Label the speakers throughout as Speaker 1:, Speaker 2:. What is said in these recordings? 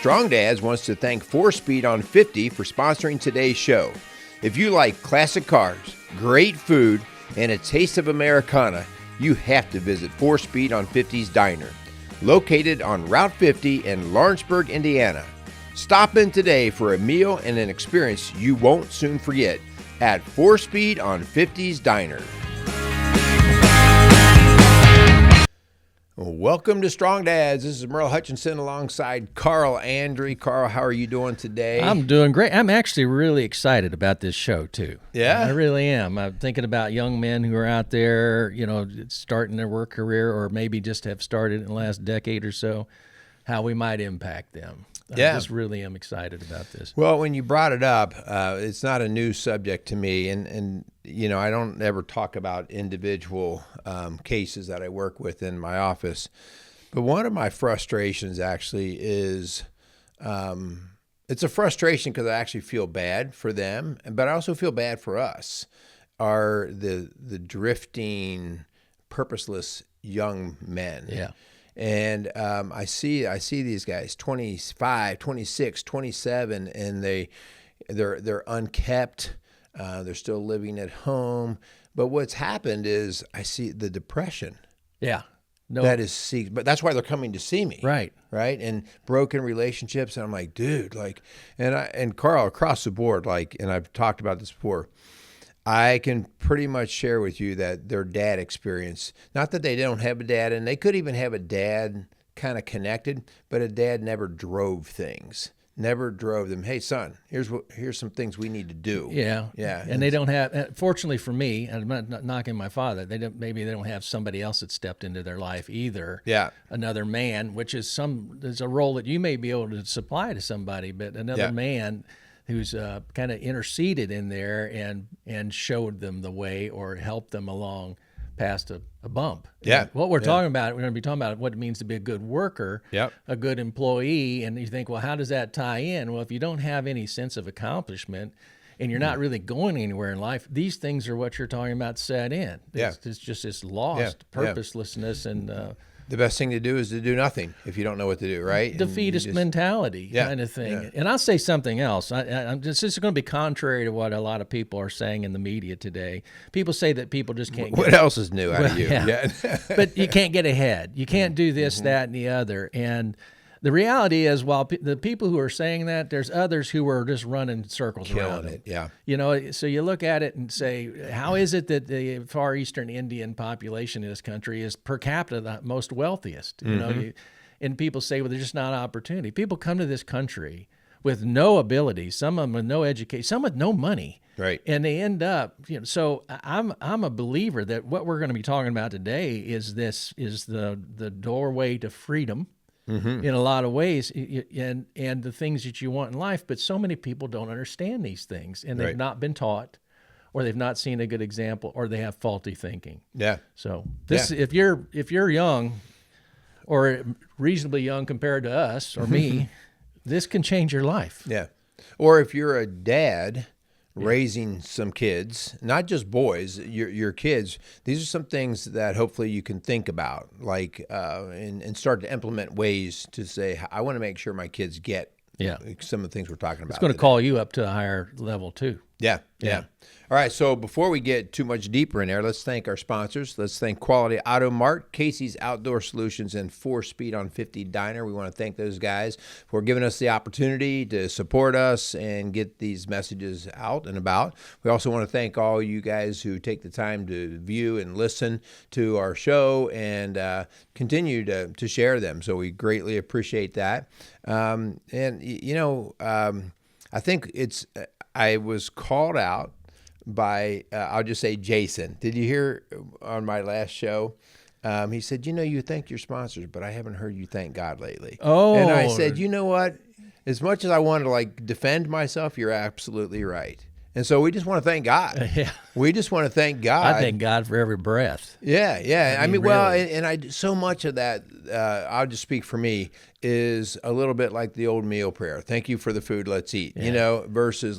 Speaker 1: Strong Dads wants to thank 4Speed on 50 for sponsoring today's show. If you like classic cars, great food, and a taste of Americana, you have to visit 4Speed on 50's Diner, located on Route 50 in Lawrenceburg, Indiana. Stop in today for a meal and an experience you won't soon forget at 4Speed on 50's Diner. Welcome to Strong Dads. This is Merle Hutchinson alongside Carl Andre. Carl, how are you doing today?
Speaker 2: I'm doing great. I'm actually really excited about this show, too.
Speaker 1: Yeah?
Speaker 2: I really am. I'm thinking about young men who are out there, starting their work career or maybe just have started in the last decade or so, how we might impact them.
Speaker 1: Yeah.
Speaker 2: I just really am excited about this.
Speaker 1: Well, when you brought it up, it's not a new subject to me, and I don't ever talk about individual cases that I work with in my office. But one of my frustrations actually is, it's a frustration because I actually feel bad for them, but I also feel bad for us, are the drifting, purposeless young men.
Speaker 2: Yeah.
Speaker 1: And I see these guys 25, 26, 27, and they're unkept. They're still living at home. But what's happened is I see the depression.
Speaker 2: Yeah. No.
Speaker 1: But that's why they're coming to see me.
Speaker 2: Right.
Speaker 1: Right. And broken relationships. And I'm like, dude, and Carl, across the board, and I've talked about this before, I can pretty much share with you that their dad experience, not that they don't have a dad, and they could even have a dad kind of connected, but a dad never drove things, never drove them. Hey, son, here's some things we need to do.
Speaker 2: Yeah.
Speaker 1: Yeah.
Speaker 2: And they don't have, fortunately for me, I'm not knocking my father, maybe they don't have somebody else that stepped into their life either.
Speaker 1: Yeah.
Speaker 2: Another man, which is there's a role that you may be able to supply to somebody, but another man who's kind of interceded in there and showed them the way or helped them along past a bump.
Speaker 1: Yeah.
Speaker 2: And what we're talking about, we're going to be talking about what it means to be a good worker, a good employee. And you think, well, how does that tie in? Well, if you don't have any sense of accomplishment and you're not really going anywhere in life, these things are what you're talking about set in. It's just this lost purposelessness and
Speaker 1: the best thing to do is to do nothing if you don't know what to do, right?
Speaker 2: Defeatist mentality kind of thing. Yeah. And I'll say something else. This is going to be contrary to what a lot of people are saying in the media today. People say that people just can't
Speaker 1: What else is new out of you?
Speaker 2: Yeah. But you can't get ahead. You can't do this, that, and the other. And the reality is, while the people who are saying that, there's others who are just running circles around it.
Speaker 1: Yeah.
Speaker 2: So you look at it and say, how is it that the Far Eastern Indian population in this country is per capita the most wealthiest? And people say, well, there's just not opportunity. People come to this country with no ability, some of them with no education, some with no money.
Speaker 1: Right.
Speaker 2: And they end up, so I'm a believer that what we're going to be talking about today is the doorway to freedom. In a lot of ways, and the things that you want in life, but so many people don't understand these things, and they've not been taught, or they've not seen a good example, or they have faulty thinking.
Speaker 1: Yeah.
Speaker 2: So if you're young, or reasonably young compared to us or me, this can change your life.
Speaker 1: Yeah. Or if you're a dad raising some kids, not just boys, your kids, these are some things that hopefully you can think about, and start to implement ways to say, I want to make sure my kids get some of the things we're talking about.
Speaker 2: It's going to call you up to a higher level too.
Speaker 1: Yeah. All right, so before we get too much deeper in there, let's thank our sponsors. Let's thank Quality Auto Mart, Casey's Outdoor Solutions, and 4Speed on 50 Diner. We want to thank those guys for giving us the opportunity to support us and get these messages out and about. We also want to thank all you guys who take the time to view and listen to our show and continue to share them. So we greatly appreciate that. I think I was called out by, I'll just say Jason. Did you hear on my last show? He said, you thank your sponsors, but I haven't heard you thank God lately.
Speaker 2: Oh.
Speaker 1: And I said, you know what? As much as I want to defend myself, you're absolutely right. And so we just want to thank God.
Speaker 2: Yeah.
Speaker 1: We just want to thank God.
Speaker 2: I thank God for every breath.
Speaker 1: Yeah. I mean,
Speaker 2: really.
Speaker 1: and I so much of that, I'll just speak for me, is a little bit like the old meal prayer. Thank you for the food, let's eat. Versus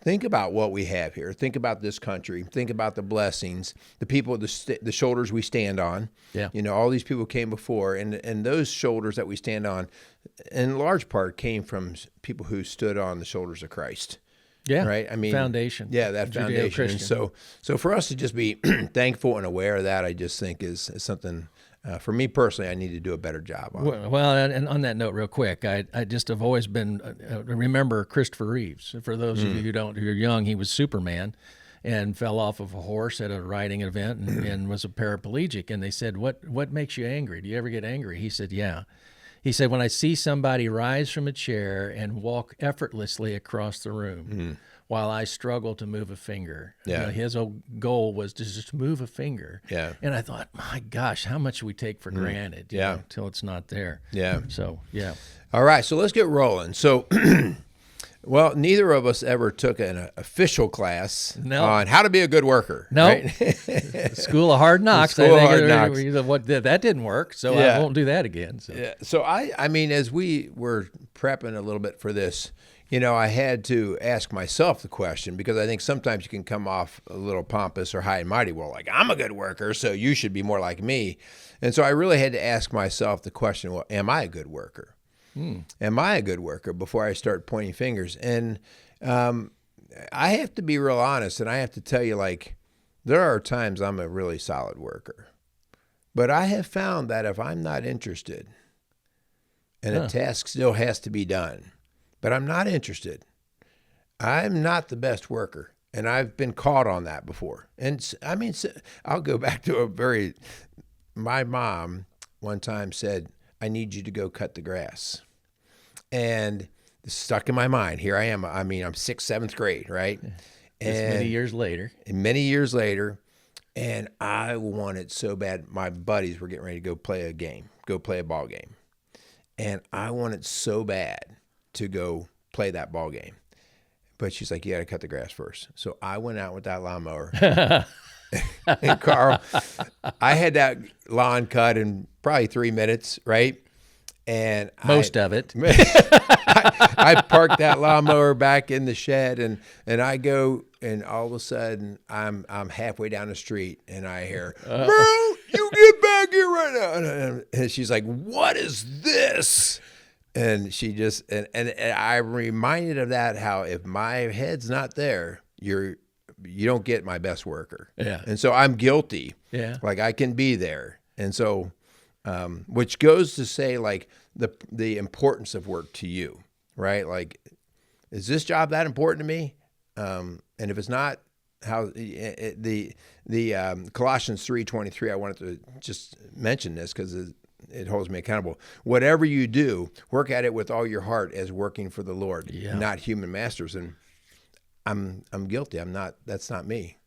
Speaker 1: think about what we have here. Think about this country. Think about the blessings, the people, the shoulders we stand on.
Speaker 2: Yeah.
Speaker 1: All these people came before, and those shoulders that we stand on, in large part, came from people who stood on the shoulders of Christ.
Speaker 2: Yeah.
Speaker 1: Right. I mean,
Speaker 2: foundation.
Speaker 1: Yeah, that foundation. And so for us to just be thankful and aware of that, I just think is something. For me personally, I need to do a better job on.
Speaker 2: Well, and on that note, real quick, I just have always been remember Christopher Reeves. For those of you who are young, he was Superman, and fell off of a horse at a riding event and was a paraplegic. And they said, "What makes you angry? Do you ever get angry?" He said, "Yeah." He said, "When I see somebody rise from a chair and walk effortlessly across the room." While I struggle to move a finger.
Speaker 1: Yeah.
Speaker 2: His goal was to just move a finger.
Speaker 1: Yeah.
Speaker 2: And I thought, my gosh, how much we take for granted until it's not there.
Speaker 1: Yeah.
Speaker 2: So, yeah.
Speaker 1: All right, so let's get rolling. So, well, neither of us ever took an official class on how to be a good worker.
Speaker 2: No.
Speaker 1: Right?
Speaker 2: School of Hard Knocks.
Speaker 1: School of Hard Knocks.
Speaker 2: That didn't work, so I won't do that again. So,
Speaker 1: so I mean, as we were prepping a little bit for this, I had to ask myself the question, because I think sometimes you can come off a little pompous or high and mighty. Well, like, I'm a good worker, so you should be more like me. And so I really had to ask myself the question, well, am I a good worker? Am I a good worker before I start pointing fingers? And I have to be real honest, and I have to tell you, like, there are times I'm a really solid worker. But I have found that if I'm not interested and a task still has to be done, but I'm not interested, I'm not the best worker. And I've been caught on that before. And I mean, I'll go back to my mom one time said, "I need you to go cut the grass." And it's stuck in my mind. Here I am. I mean, I'm 6th, 7th grade, right?
Speaker 2: And many years later.
Speaker 1: And I wanted so bad. My buddies were getting ready to go play a ball game. And I wanted so bad to go play that ball game. But she's like, "You got to cut the grass first." So I went out with that lawnmower. And Carl, I had that lawn cut in probably 3 minutes, right? And
Speaker 2: most of it.
Speaker 1: I parked that lawnmower back in the shed, and I go, and all of a sudden I'm halfway down the street, and I hear, "Bro, you get back here right now!" And she's like, "What is this?" And she just and I'm reminded of that, how if my head's not there, you don't get my best worker.
Speaker 2: Yeah.
Speaker 1: And so I'm guilty.
Speaker 2: Yeah.
Speaker 1: Like, I can be there. And so which goes to say, like, the importance of work to you, right? Like, is this job that important to me? And if it's not, how the Colossians 3:23, I wanted to just mention this because it holds me accountable. Whatever you do, work at it with all your heart as working for the Lord, not human masters. And I'm guilty. That's not me.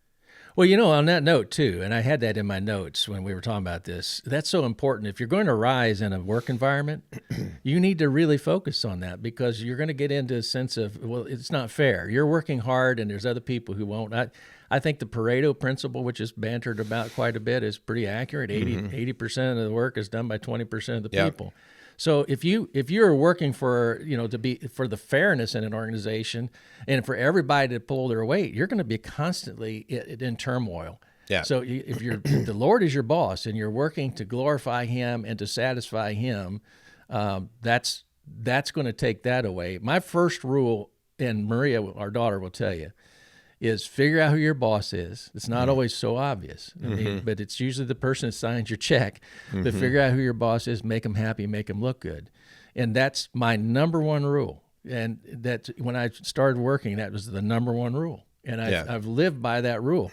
Speaker 2: Well, on that note too, and I had that in my notes when we were talking about this, that's so important. If you're going to rise in a work environment, you need to really focus on that, because you're going to get into a sense of, well, it's not fair. You're working hard and there's other people who won't. I think the Paro Principle, which is bantered about quite a bit, is pretty accurate. 80% of the work is done by 20% of the people. So if you're working for for the fairness in an organization and for everybody to pull their weight, you're going to be constantly in turmoil.
Speaker 1: Yeah.
Speaker 2: So if the Lord is your boss and you're working to glorify Him and to satisfy Him, that's going to take that away. My first rule, and Maria, our daughter, will tell you, is figure out who your boss is. It's not always so obvious, but it's usually the person that signs your check. But figure out who your boss is, make them happy, make them look good. And that's my number one rule. And that when I started working, that was the number one rule. And I've lived by that rule.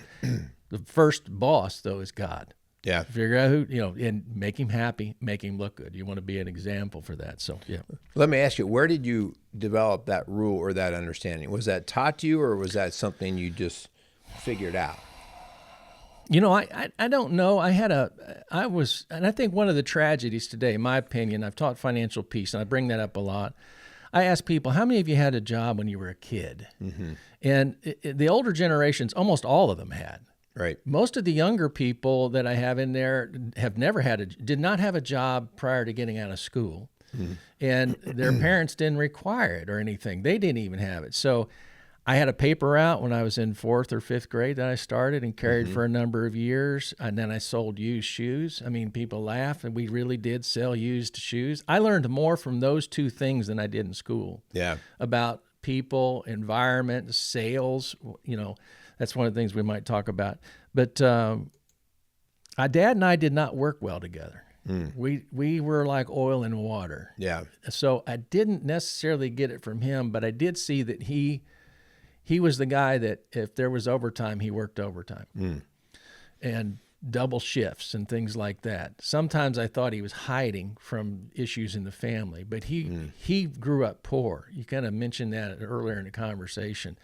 Speaker 2: The first boss, though, is God.
Speaker 1: Yeah.
Speaker 2: Figure out who, and make him happy, make him look good. You want to be an example for that. So, yeah.
Speaker 1: Let me ask you, where did you develop that rule or that understanding? Was that taught to you, or was that something you just figured out?
Speaker 2: I don't know. And I think one of the tragedies today, in my opinion, I've taught financial peace, and I bring that up a lot. I ask people, how many of you had a job when you were a kid? And the older generations, almost all of them had.
Speaker 1: Right.
Speaker 2: Most of the younger people that I have in there have did not have a job prior to getting out of school. And their parents didn't require it or anything. They didn't even have it. So I had a paper route when I was in 4th or 5th grade that I started and carried for a number of years. And then I sold used shoes. I mean, people laugh, and we really did sell used shoes. I learned more from those 2 things than I did in school.
Speaker 1: Yeah.
Speaker 2: About people, environment, sales. That's one of the things we might talk about. But Dad and I did not work well together. We were like oil and water.
Speaker 1: Yeah.
Speaker 2: So I didn't necessarily get it from him, but I did see that he was the guy that if there was overtime, he worked overtime and double shifts and things like that. Sometimes I thought he was hiding from issues in the family, but he grew up poor. You kind of mentioned that earlier in the conversation.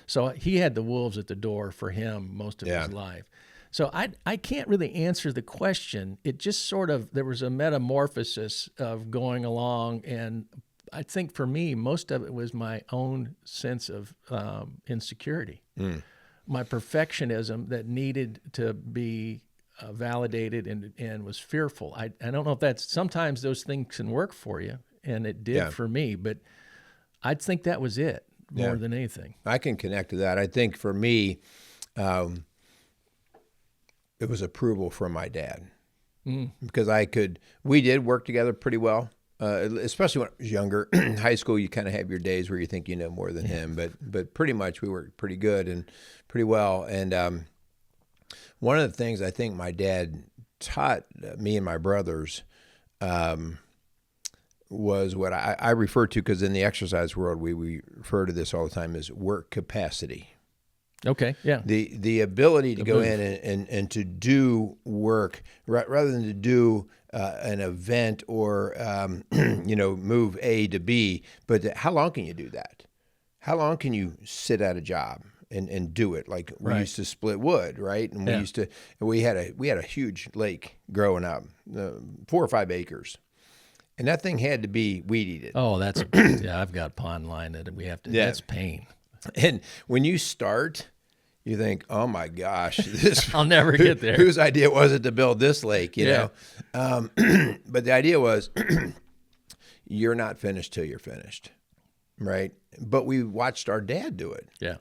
Speaker 2: So he had the wolves at the door for him most of his life. So I can't really answer the question. It just sort of, there was a metamorphosis of going along, and I think for me, most of it was my own sense of insecurity, my perfectionism that needed to be validated and was fearful. I don't know if that's, sometimes those things can work for you, and it did for me, but I think that was it more than anything.
Speaker 1: I can connect to that. I think for me, it was approval from my dad because we did work together pretty well. Especially when I was younger. In high school, you kind of have your days where you think you know more than him, but pretty much we worked pretty good and pretty well. And one of the things I think my dad taught me and my brothers was what I refer to, because in the exercise world, we refer to this all the time as work capacity.
Speaker 2: Okay, yeah.
Speaker 1: The ability to go in and to do work rather than to do an event or move A to B, but how long can you do that? How long can you sit at a job and do it? Like we used to split wood, right? And we had a huge lake growing up, 4 or 5 acres. And that thing had to be weed eated.
Speaker 2: Oh, that's I've got pond line that we have to. Yeah. That's pain.
Speaker 1: And when you start, you think, "Oh my gosh, this
Speaker 2: I'll never get there."
Speaker 1: Whose idea was it to build this lake? You know, but the idea was, you're not finished till you're finished, right? But we watched our dad do it.
Speaker 2: Yeah.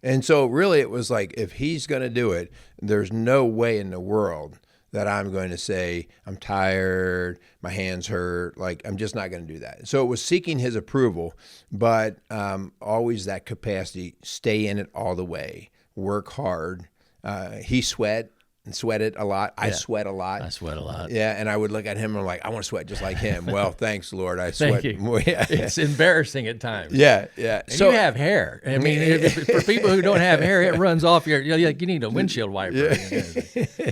Speaker 1: And so really, it was like, if he's going to do it, there's no way in the world that I'm going to say, I'm tired, my hands hurt. Like, I'm just not going to do that. So it was seeking his approval, but always that capacity, stay in it all the way, work hard. He sweated a lot. I sweat a lot.
Speaker 2: I sweat a lot.
Speaker 1: Yeah, and I would look at him and I'm like, I want to sweat just like him. Well, thanks, Lord. I
Speaker 2: Thank
Speaker 1: sweat
Speaker 2: you.
Speaker 1: more. Yeah.
Speaker 2: It's embarrassing at times.
Speaker 1: Yeah, yeah.
Speaker 2: And so you have hair. I mean, for people who don't have hair, it runs off you need a windshield wiper.
Speaker 1: Yeah.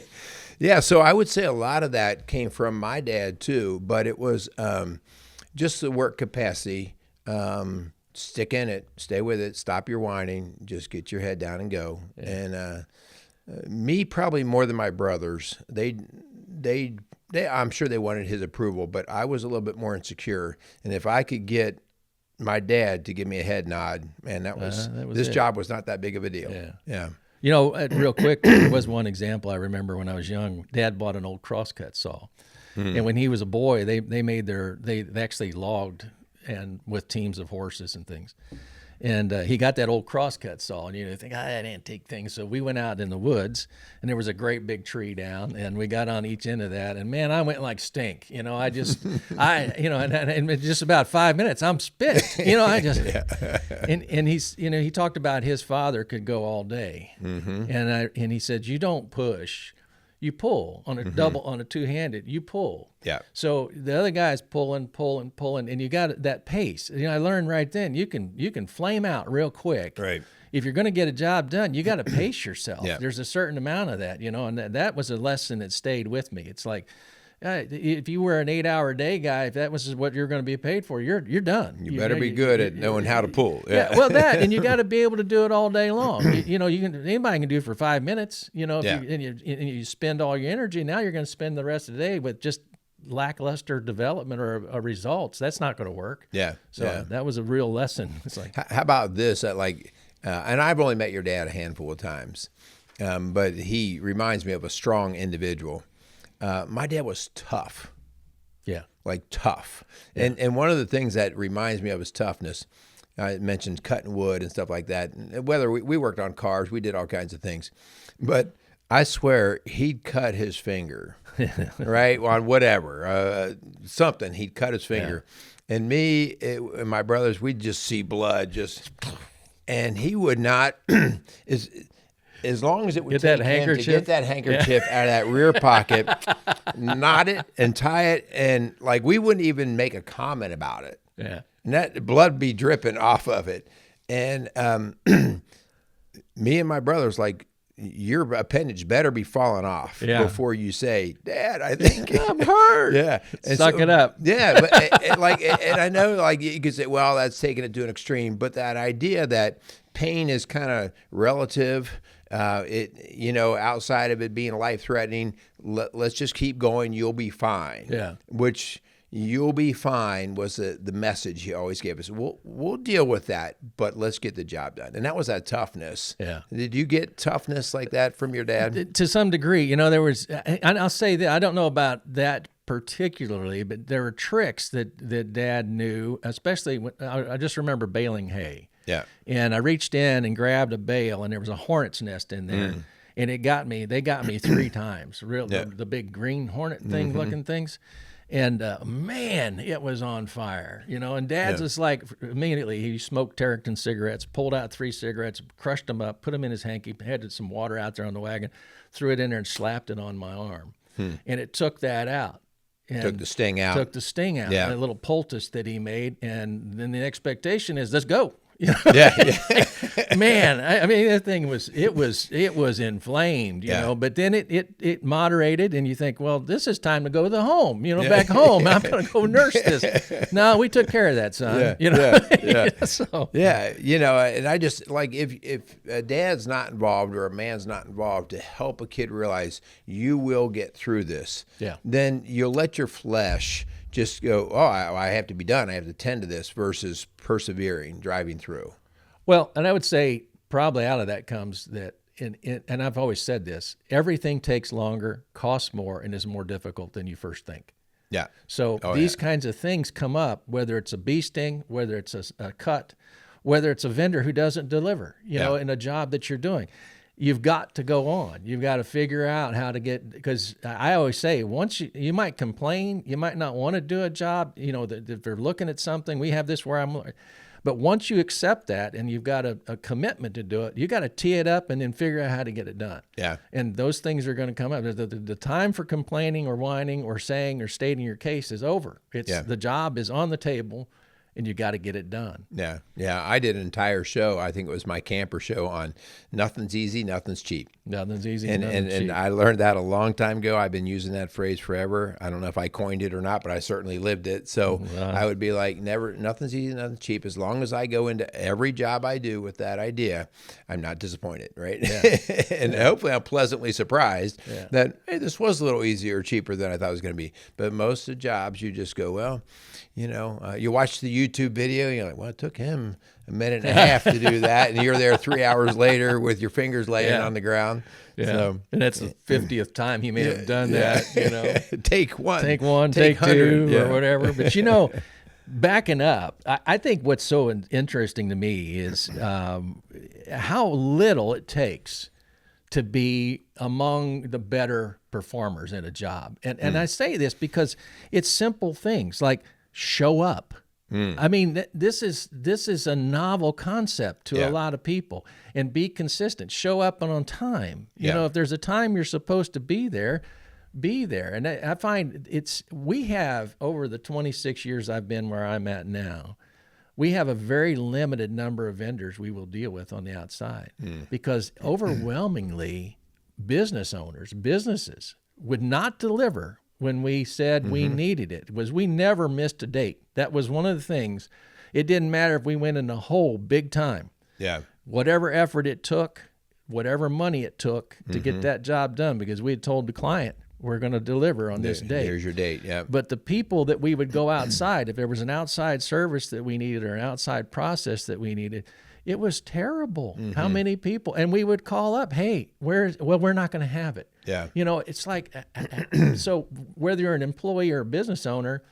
Speaker 1: Yeah, so I would say a lot of that came from my dad too, but it was just the work capacity. Stick in it, stay with it, stop your whining, just get your head down and go. Yeah. And me, probably more than my brothers, they I'm sure they wanted his approval, but I was a little bit more insecure. And if I could get my dad to give me a head nod, man, that was this job was not that big of a deal.
Speaker 2: Yeah.
Speaker 1: Yeah.
Speaker 2: You know, real quick, there was one example I remember when I was young. Dad bought an old crosscut saw, and when he was a boy, they actually logged and with teams of horses and things, and he got that old crosscut saw, and you think, that antique thing. So we went out in the woods, and there was a great big tree down, and we got on each end of that, and man, I went like stink. You know, and in just about 5 minutes, I'm spit. You know, and he's, he talked about his father could go all day, and he said, you don't push, you pull on a double, on a two-handed, you pull.
Speaker 1: Yeah.
Speaker 2: So the other guy's pulling, and you got that pace. I learned right then, you can flame out real quick.
Speaker 1: Right.
Speaker 2: If you're going to get a job done, you got to pace yourself.
Speaker 1: Yeah.
Speaker 2: There's a certain amount of that, and that was a lesson that stayed with me. It's like, if you were an 8-hour day guy, if that was what you're going to be paid for, you're done.
Speaker 1: You better be good at knowing how to pull.
Speaker 2: Yeah. Well, and you got to be able to do it all day long. Anybody can do it for 5 minutes. If you spend all your energy, now you're going to spend the rest of the day with just lackluster development or results. That's not going to work.
Speaker 1: Yeah.
Speaker 2: So that was a real lesson. It's like,
Speaker 1: how about this? And I've only met your dad a handful of times, but he reminds me of a strong individual. My dad was tough.
Speaker 2: Yeah.
Speaker 1: Like tough. Yeah. And one of the things that reminds me of his toughness, I mentioned cutting wood and stuff like that. And whether we worked on cars, we did all kinds of things. But I swear he'd cut his finger, right, on whatever, something. He'd cut his finger. Yeah. And me and my brothers, we'd just see blood and he would not, as long as it would take him to get that handkerchief out of that rear pocket, knot it and tie it, and like we wouldn't even make a comment about it.
Speaker 2: Yeah.
Speaker 1: And that blood be dripping off of it. And me and my brothers, like, your appendage better be falling off before you say, Dad, I think
Speaker 2: I'm hurt.
Speaker 1: Yeah.
Speaker 2: And Suck it up.
Speaker 1: Yeah. But and I know, like, you could say, well, that's taking it to an extreme, but that idea that pain is kind of relative, outside of it being life-threatening, let's just keep going. You'll be fine.
Speaker 2: Yeah.
Speaker 1: Which you'll be fine was the message he always gave us. We'll deal with that, but let's get the job done. And that was that toughness.
Speaker 2: Yeah.
Speaker 1: Did you get toughness like that from your dad?
Speaker 2: To some degree. There was, and I'll say that I don't know about that particularly, but there were tricks that Dad knew, especially when I just remember baling hay.
Speaker 1: Yeah.
Speaker 2: And I reached in and grabbed a bale, and there was a hornet's nest in there. And they got me 3 times, the big green hornet thing looking things. And man, it was on fire, and Dad's just like, immediately he smoked Tareyton cigarettes, pulled out 3 cigarettes, crushed them up, put them in his hanky, had some water out there on the wagon, threw it in there and slapped it on my arm. And it took that out. And
Speaker 1: took the sting out.
Speaker 2: A little poultice that he made. And then the expectation is, let's go. Man, I mean, that thing was inflamed, but then it moderated, and you think, well, this is time to go to the home, back home. I'm going to go nurse this. No, we took care of that, son.
Speaker 1: And I just, like, if a dad's not involved or a man's not involved to help a kid realize you will get through this, then you'll let your flesh just go, I have to be done. I have to tend to this versus persevering, driving through.
Speaker 2: Well, and I would say probably out of that comes that, and I've always said this, everything takes longer, costs more, and is more difficult than you first think.
Speaker 1: Yeah.
Speaker 2: So these kinds of things come up, whether it's a bee sting, whether it's a cut, whether it's a vendor who doesn't deliver, in a job that you're doing. You've got to go on. You've got to figure out how to get, because I always say, once you might complain, you might not want to do a job, if they're looking at something, we have this where but once you accept that and you've got a commitment to do it, you got to tee it up and then figure out how to get it done.
Speaker 1: Yeah.
Speaker 2: And those things are going to come up. The time for complaining or whining or saying or stating your case is over. The job is on the table, and you got to get it done.
Speaker 1: Yeah. I did an entire show. I think it was my camper show on nothing's easy, nothing's cheap.
Speaker 2: Nothing's easy,
Speaker 1: nothing's cheap. And I learned that a long time ago. I've been using that phrase forever. I don't know if I coined it or not, but I certainly lived it. So I would be like, nothing's easy, nothing's cheap. As long as I go into every job I do with that idea, I'm not disappointed, right? Yeah. And hopefully I'm pleasantly surprised that, hey, this was a little easier or cheaper than I thought it was going to be. But most of the jobs, you just go, well, you watch the YouTube video, you're like, well, it took him a minute and a half to do that, and you're there 3 hours later with your fingers laying on the ground.
Speaker 2: Yeah, so, and that's the 50th time he may have done that.
Speaker 1: Take one,
Speaker 2: take 2, or whatever. But backing up, I think what's so interesting to me is how little it takes to be among the better performers in a job. And I say this because it's simple things like show up. I mean, this is a novel concept to a lot of people. And be consistent. Show up on time. If there's a time you're supposed to be there, be there. And I find we have, over the 26 years I've been where I'm at now, we have a very limited number of vendors we will deal with on the outside because overwhelmingly businesses would not deliver when we said we needed it. We never missed a date. That was one of the things. It didn't matter if we went in the hole big time.
Speaker 1: Yeah.
Speaker 2: Whatever effort it took, whatever money it took to get that job done, because we had told the client, we're going to deliver on this date.
Speaker 1: Here's your date, yeah.
Speaker 2: But the people that we would go outside, if there was an outside service that we needed or an outside process that we needed, it was terrible. How many people? And we would call up, hey, we're not going to have it.
Speaker 1: Yeah.
Speaker 2: It's like, so whether you're an employee or a business owner,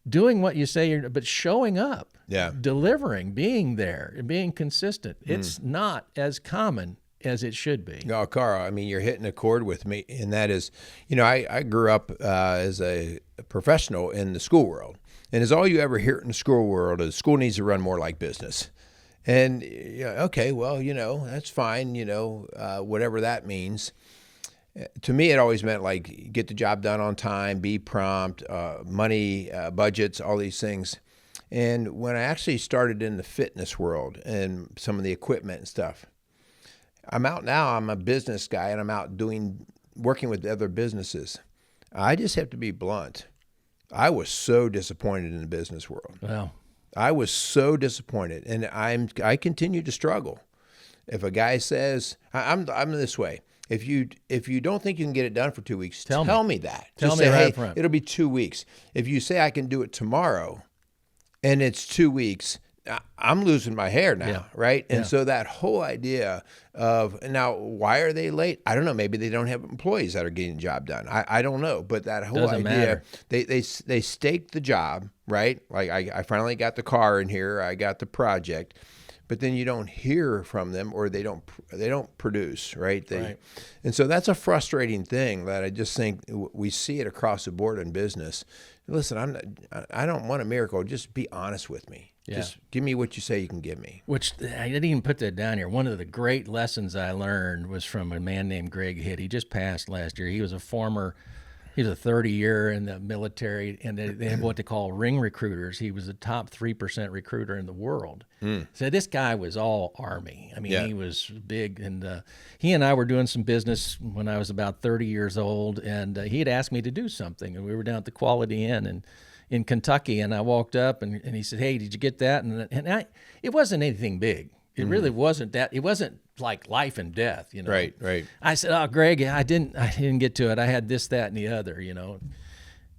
Speaker 2: doing what you say but showing up,
Speaker 1: Yeah.
Speaker 2: delivering, being there, being consistent. It's not as common as it should be.
Speaker 1: No, Carl, I mean, you're hitting a chord with me, and that is, I grew up as a professional in the school world, and as all you ever hear in the school world is school needs to run more like business. And, okay, well, that's fine, whatever that means. To me, it always meant like get the job done on time, be prompt, money, budgets, all these things. And when I actually started in the fitness world and some of the equipment and stuff, I'm out now. I'm a business guy, and I'm out working with other businesses. I just have to be blunt. I was so disappointed in the business world.
Speaker 2: Well,
Speaker 1: I was so disappointed, and I continue to struggle. If a guy says, I'm this way. If you don't think you can get it done for 2 weeks, tell me that.
Speaker 2: Tell
Speaker 1: Just
Speaker 2: me
Speaker 1: say,
Speaker 2: right
Speaker 1: hey,
Speaker 2: up front.
Speaker 1: it'll be 2 weeks. If you say I can do it tomorrow, and it's 2 weeks, I'm losing my hair now, right? And so that whole idea of, now, why are they late? I don't know. Maybe they don't have employees that are getting the job done. I don't know. But that whole
Speaker 2: Doesn't
Speaker 1: idea,
Speaker 2: matter.
Speaker 1: they staked the job, right? Like I finally got the car in here. I got the project. But then you don't hear from them, or they don't produce, right?
Speaker 2: Right.
Speaker 1: And so that's a frustrating thing that I just think we see it across the board in business. Listen, I don't want a miracle. Just be honest with me.
Speaker 2: Yeah.
Speaker 1: Just give me what you say you can give me.
Speaker 2: Which I didn't even put that down here. One of the great lessons I learned was from a man named Greg Hitt. He just passed last year. He was a 30-year in the military, and they have what they call ring recruiters. He was the top 3% recruiter in the world. So this guy was all Army. I mean, he was big, and he and I were doing some business when I was about 30 years old, and he had asked me to do something, and we were down at the Quality Inn in Kentucky, and I walked up, and he said, "Hey, did you get that?" And it wasn't anything big. It really wasn't that. It wasn't like life and death,
Speaker 1: Right.
Speaker 2: I said, "Oh, Greg, I didn't get to it. I had this, that, and the other,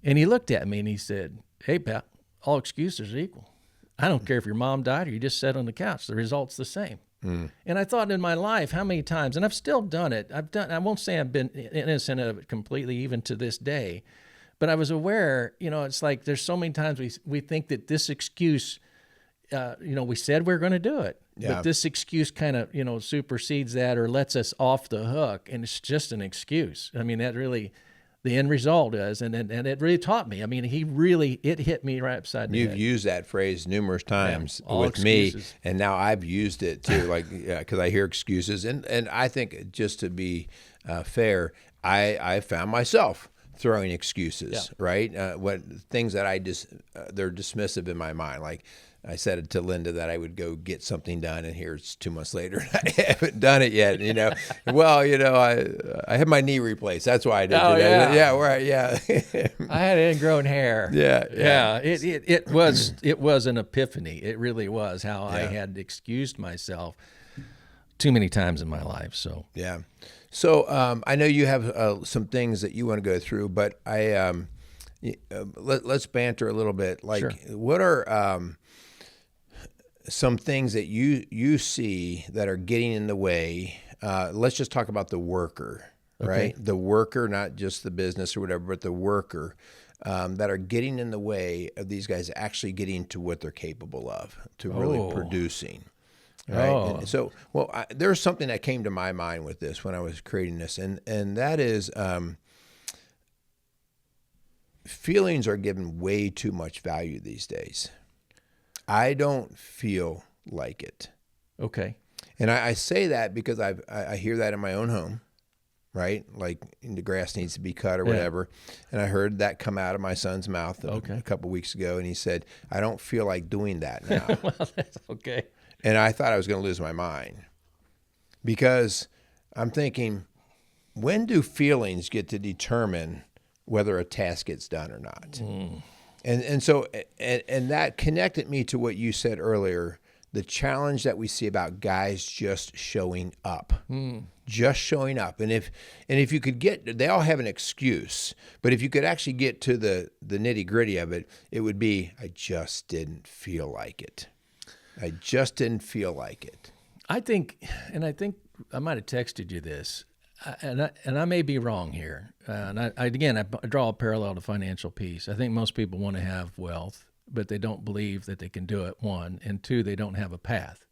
Speaker 2: And he looked at me and he said, "Hey, pal, all excuses are equal. I don't care if your mom died or you just sat on the couch. The result's the same." And I thought in my life, how many times, and I've still done it. I won't say I've been innocent of it completely, even to this day, but I was aware. It's like there's so many times we think that this excuse. We said we're going to do it, but this excuse kind of, supersedes that or lets us off the hook, and it's just an excuse. I mean, that really, the end result is, and it really taught me. I mean, it hit me right upside the head.
Speaker 1: You've used that phrase numerous times
Speaker 2: all
Speaker 1: with
Speaker 2: excuses.
Speaker 1: me, and now I've used it too, like, because I hear excuses, and I think, just to be fair, I found myself throwing excuses, right? What things that they're dismissive in my mind, like. I said to Linda that I would go get something done, and here it's 2 months later, and I haven't done it yet. Well, I had my knee replaced. That's why I did today. Yeah, right. Yeah.
Speaker 2: I had ingrown hair.
Speaker 1: Yeah.
Speaker 2: It was an epiphany. It really was how I had excused myself too many times in my life. So
Speaker 1: yeah. So I know you have some things that you want to go through, but let's banter a little bit. Like, what are some things that you see that are getting in the way? Let's just talk about the worker, right? The worker, not just the business or whatever, but the worker that are getting in the way of these guys actually getting to what they're capable of, to really producing. Right. And so, there's something that came to my mind with this when I was creating this, and that is feelings are given way too much value these days. I don't feel like it.
Speaker 2: Okay.
Speaker 1: And I say that because I hear that in my own home, right? Like, the grass needs to be cut or whatever. And I heard that come out of my son's mouth a couple weeks ago, and he said, "I don't feel like doing that now."
Speaker 2: Well, that's okay.
Speaker 1: And I thought I was going to lose my mind, because I'm thinking, when do feelings get to determine whether a task gets done or not? And so that connected me to what you said earlier, the challenge that we see about guys just showing up. Just showing up. And if you could they all have an excuse, but if you could actually get to the nitty gritty of it, it would be, I just didn't feel like it. I just didn't feel like it.
Speaker 2: I think I might have texted you this. and I may be wrong here. And I draw a parallel to financial peace. I think most people want to have wealth, but they don't believe that they can do it, one. And two, they don't have a path.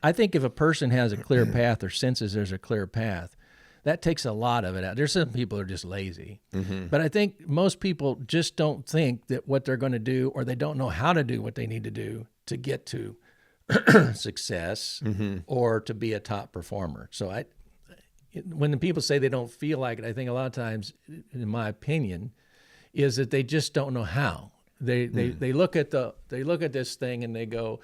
Speaker 2: I think if a person has a clear path or senses there's a clear path, that takes a lot of it out. There's some people who are just lazy. But I think most people just don't think that what they're going to do, or they don't know how to do what they need to do to get to success or to be a top performer. So when the people say they don't feel like it, I think a lot of times, in my opinion, is that they just don't know how. They look at this thing and they go,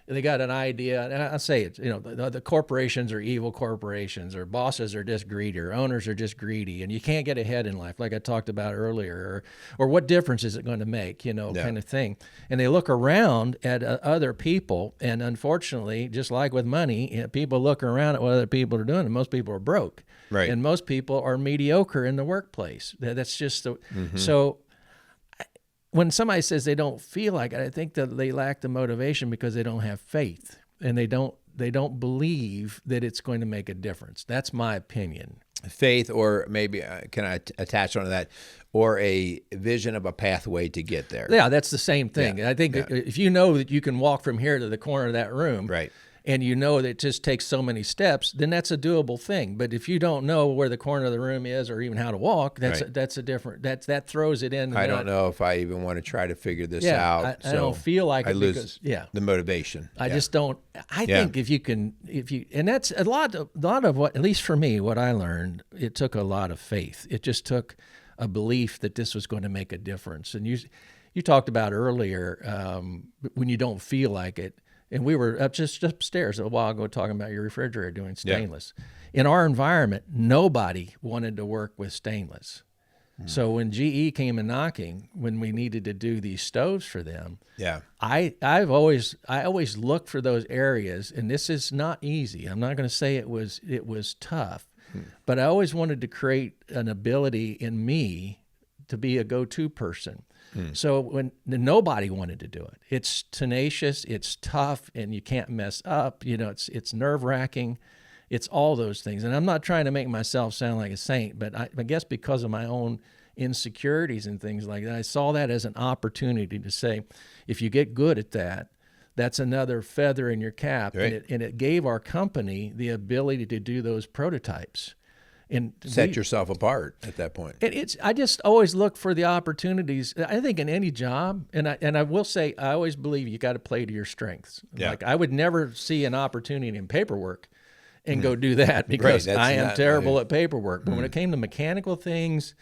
Speaker 2: they got an idea, and I say it, the corporations are evil corporations, or bosses are just greedy, or owners are just greedy, and you can't get ahead in life, like I talked about earlier, or what difference is it going to make, kind of thing. And they look around at other people, and unfortunately, just like with money, people look around at what other people are doing, and most people are broke.
Speaker 1: Right.
Speaker 2: And most people are mediocre in the workplace. That's just so. When somebody says they don't feel like it, I think that they lack the motivation because they don't have faith, and they don't believe that it's going to make a difference. That's my opinion.
Speaker 1: Faith, or maybe can I attach onto that, or a vision of a pathway to get there.
Speaker 2: Yeah, that's the same thing. I think if you know that you can walk from here to the corner of that room,
Speaker 1: right,
Speaker 2: and you know that it just takes so many steps, then that's a doable thing. But if you don't know where the corner of the room is, or even how to walk, that's a different, that throws it in.
Speaker 1: I don't know if I even want to try to figure this out.
Speaker 2: I don't feel like
Speaker 1: I lose the motivation.
Speaker 2: I just don't. I think if you, and that's a lot of what, at least for me, what I learned, it took a lot of faith. It just took a belief that this was going to make a difference. And you talked about earlier when you don't feel like it. And we were just upstairs a while ago talking about your refrigerator doing stainless. Yeah. In our environment, nobody wanted to work with stainless. So when GE came a knocking, when we needed to do these stoves for them, I always look for those areas, and this is not easy. I'm not going to say it was tough, but I always wanted to create an ability in me to be a go-to person. So when nobody wanted to do it, it's tenacious, it's tough, and you can't mess up. It's nerve-wracking. It's all those things. And I'm not trying to make myself sound like a saint, but I guess because of my own insecurities and things like that, I saw that as an opportunity to say, if you get good at that, that's another feather in your cap. Right. And it gave our company the ability to do those prototypes. And
Speaker 1: set yourself apart at that point.
Speaker 2: I just always look for the opportunities. I think in any job, and I will say, I always believe you got to play to your strengths. Yeah. Like I would never see an opportunity in paperwork and go do that because I am terrible at paperwork. But when it came to mechanical things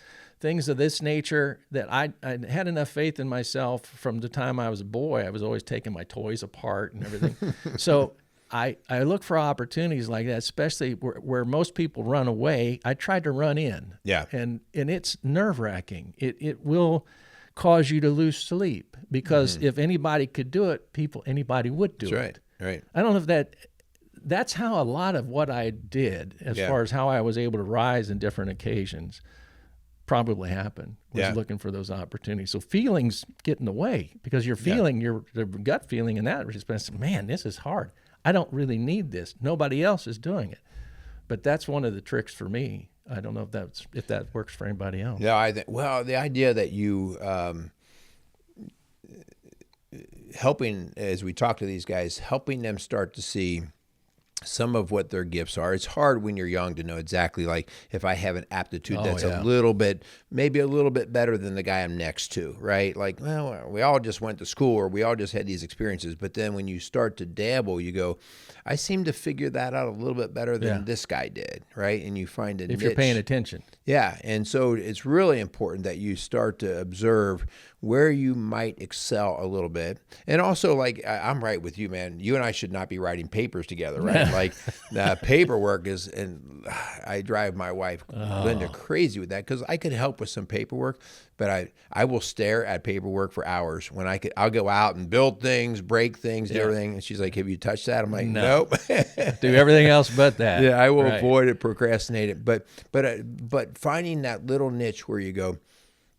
Speaker 2: of this nature, that I had enough faith in myself from the time I was a boy. I was always taking my toys apart and everything. So I look for opportunities like that, especially where most people run away. I tried to run in. Yeah. And it's nerve-wracking. It will cause you to lose sleep because if anybody could do it, anybody would do it.
Speaker 1: That's right. Right.
Speaker 2: I don't know if that's how a lot of what I did as far as how I was able to rise in different occasions probably happened, was looking for those opportunities. So feelings get in the way because you're feeling your gut feeling in that respect. Man, this is hard. I don't really need this. Nobody else is doing it. But that's one of the tricks for me. I don't know if that works for anybody else.
Speaker 1: Yeah, the idea that you helping, as we talk to these guys, helping them start to see some of what their gifts are. It's hard when you're young to know exactly, like, if I have an aptitude that's a little bit, maybe a little bit better than the guy I'm next to, right? Like, well, we all just went to school or we all just had these experiences. But then when you start to dabble, you go, I seem to figure that out a little bit better than this guy did, right? And you find a niche.
Speaker 2: If you're paying attention.
Speaker 1: Yeah, and so it's really important that you start to observe where you might excel a little bit. And also, like, I'm right with you, man. You and I should not be writing papers together, right? Like, paperwork is, and I drive my wife, Linda, crazy with that because I could help with some paperwork, but I will stare at paperwork for hours. I'll go out and build things, break things, do everything. And she's like, have you touched that? I'm like, nope.
Speaker 2: Do everything else but that.
Speaker 1: Yeah, I will avoid it, procrastinate it. But finding that little niche where you go,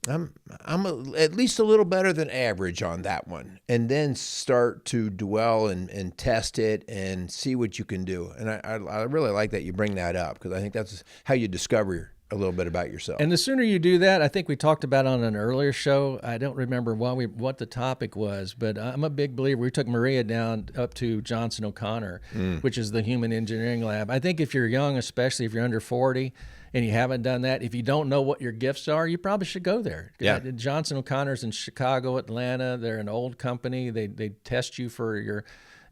Speaker 1: At least a little better than average on that one, and then start to dwell and test it and see what you can do. And I really like that you bring that up, because I think that's how you discover a little bit about yourself.
Speaker 2: And the sooner you do that, I think we talked about on an earlier show. I don't remember what the topic was, but I'm a big believer. We took Maria down up to Johnson O'Connor, which is the human engineering lab. I think if you're young, especially if you're under 40, and you haven't done that, if you don't know what your gifts are, you probably should go there.
Speaker 1: Yeah.
Speaker 2: Johnson O'Connor's in Chicago, Atlanta. They're an old company. They test you for your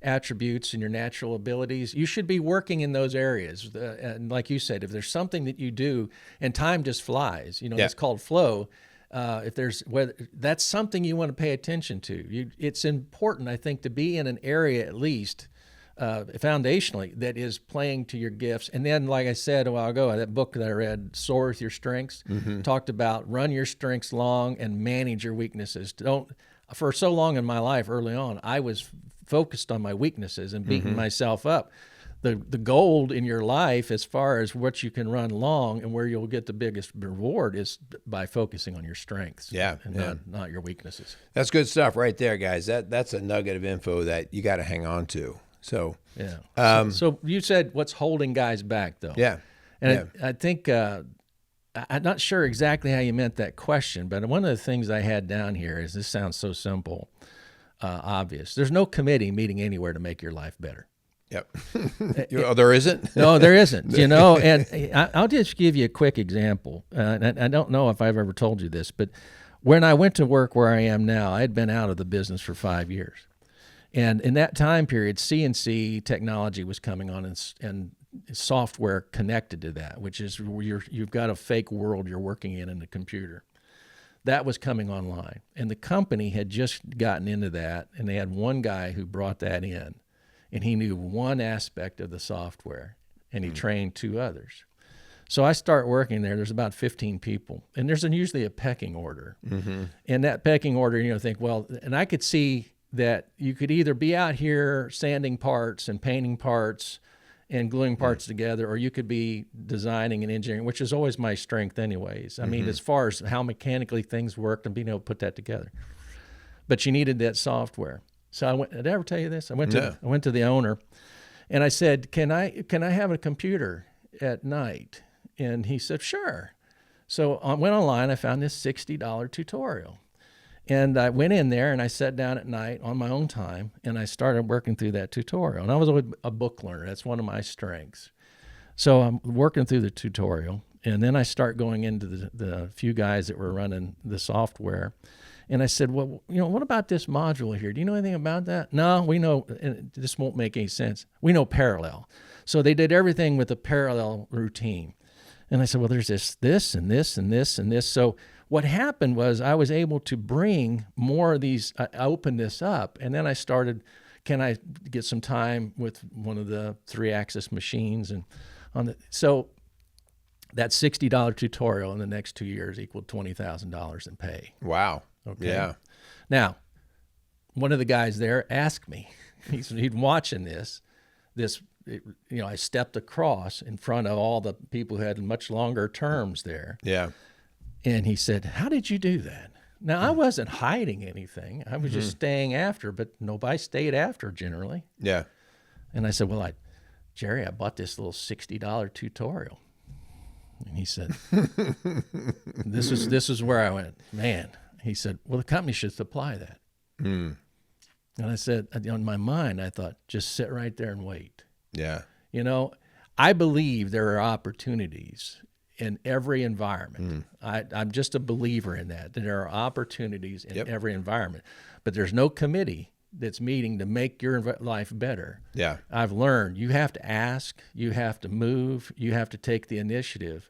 Speaker 2: attributes and your natural abilities. You should be working in those areas. And like you said, if there's something that you do, and time just flies, it's called flow. Whether that's something you want to pay attention to. It's important, I think, to be in an area at least foundationally that is playing to your gifts. And then, like I said a while ago, that book that I read, Soar with Your Strengths, talked about run your strengths long and manage your weaknesses. For so long in my life early on, I was focused on my weaknesses and beating myself up. The gold in your life, as far as what you can run long and where you'll get the biggest reward, is by focusing on your strengths, not your weaknesses.
Speaker 1: That's good stuff right there, guys. That's a nugget of info that you got to hang on to. So
Speaker 2: so you said what's holding guys back, though. I think I'm not sure exactly how you meant that question, but one of the things I had down here is, this sounds so simple, obvious. There's no committee meeting anywhere to make your life better.
Speaker 1: Yep. There isn't?
Speaker 2: No, there isn't. And I'll just give you a quick example. And I don't know if I've ever told you this, but when I went to work where I am now, I had been out of the business for 5 years. And in that time period, CNC technology was coming on, and software connected to that, which is where you've got a fake world you're working in the computer. That was coming online. And the company had just gotten into that, and they had one guy who brought that in, and he knew one aspect of the software, and he trained 2 others. So I start working there. There's about 15 people, and there's usually a pecking order. And that pecking order, think, well, and I could see that you could either be out here sanding parts and painting parts and gluing parts together, or you could be designing and engineering, which is always my strength anyways. I mean, as far as how mechanically things worked and being able to put that together. But you needed that software. So I went, did I ever tell you this? I went to the owner, and I said, can I have a computer at night? And he said, sure. So I went online, I found this $60 tutorial. And I went in there and I sat down at night on my own time, and I started working through that tutorial. And I was always a book learner. That's one of my strengths. So I'm working through the tutorial, and then I start going into the few guys that were running the software. And I said, well, what about this module here? Do you know anything about that? No, we know, and this won't make any sense. We know parallel. So they did everything with a parallel routine. And I said, well, there's this and this and this and this. So what happened was I was able to bring more of these, I opened this up, and then I started, can I get some time with one of the 3-axis machines? And so that $60 tutorial in the next 2 years equaled $20,000 in pay.
Speaker 1: Wow.
Speaker 2: Okay.
Speaker 1: Yeah.
Speaker 2: Now, one of the guys there asked me, he'd watching this, I stepped across in front of all the people who had much longer terms there.
Speaker 1: Yeah.
Speaker 2: And he said, how did you do that? Now, I wasn't hiding anything. I was just staying after, but nobody stayed after generally.
Speaker 1: Yeah.
Speaker 2: And I said, well, Jerry, I bought this little $60 tutorial. And he said, this is where I went, man. He said, well, the company should supply that. And I said, in my mind, I thought, just sit right there and wait.
Speaker 1: Yeah.
Speaker 2: I believe there are opportunities in every environment. I'm just a believer in that there are opportunities in every environment, but there's no committee that's meeting to make your life better.
Speaker 1: Yeah.
Speaker 2: I've learned you have to ask, you have to move, you have to take the initiative